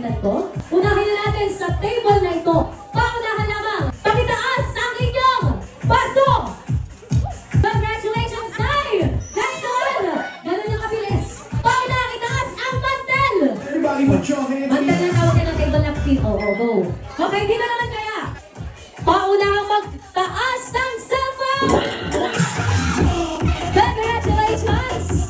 na to. Unahin na natin sa table na ito. Paunahan lamang, pakitaas ang inyong baso! Congratulations, Nay! Next one! Ganun yung kabilis. Paunahang itaas ang mantel! Everybody put your hands Mantel in na tawag ng table napkin. Go. Okay, di na naman kaya. Paunahang magtaas ng cellphone! Congratulations!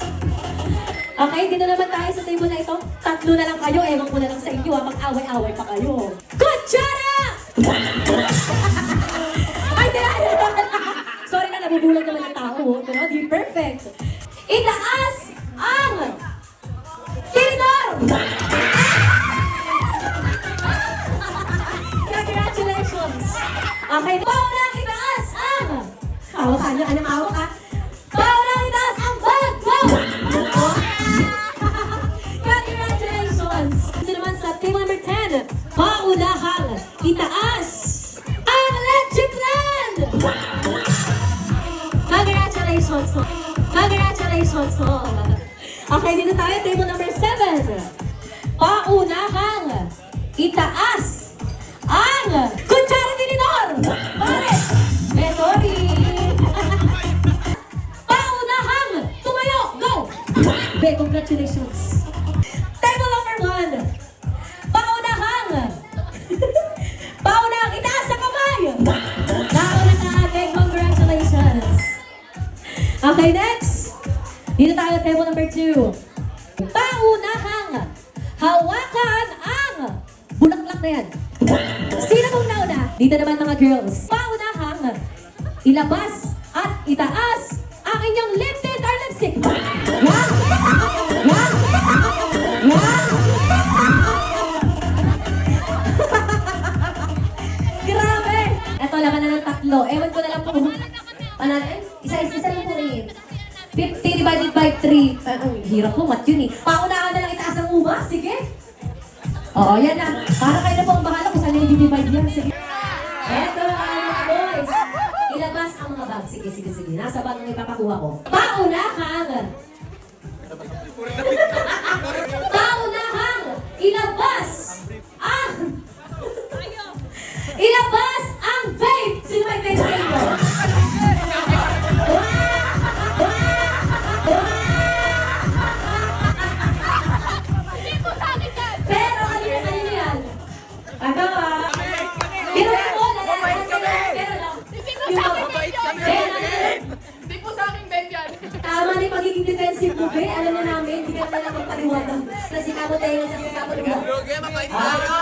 Okay, dito naman tayo sa table na ito. Tatlo na lang kayo. Ewan ko na lang sa inyo. Mag-away-away pa kayo. Kutsara! Ay, sorry na, nabubulag naman ang tao. Pero di perfect. Itaas ang tinidor! Congratulations! Okay, paunang itaas ang... Hawak ka niya, anong hawak ka? Paunang itaas ang bag! Go! Congratulations! Ito naman sa table number 10. Paunahang itaas ang electric plan! Congratulations! Congratulations! Okay, dito tayo. Table number 7. Paunahang itaas ang kutsara tinidor! Pares! Sorry! Paunahang tumayo! Go! Be, congratulations! Table number 1. Paunahang itaas ang kamay! Nauna na ating congratulations! Okay, next! Dito tayo, table number 2. Paunahang hawakan ang bulaklak na yan. Sino mong nauna? Dito naman mga girls. Paunahang ilabas at itaas ang inyong lip tint or lipstick. Yan! Yan! Yan! Grabe! Ito, laman na ng tatlo. Ewan ko na lang po kung... Isa lang po rin. 50 divided by 3. Ang hirap po, mat yun eh. Paunahan na lang itaas ang umas. Sige. Oo, yan na. Para kayo na po ang bahala kung saan yung divide yan. Sige. Eto mga boys. Ilabas ang mga bag. Sige. Nasa bag ang ipapakuha ko. Paunahang ilabas ang vape. Sino may vape sa inyo? Pero kanina yan. Ano ah? Pero mo, pero lang. Hindi po sa akin, Ben, yan. Tama na yung pagiging defensive mo, be. Alam na namin, hindi ka na lang magpaliwanag. Kasi kamo tayo, kasi kamo tayo. Okay, mabait tayo.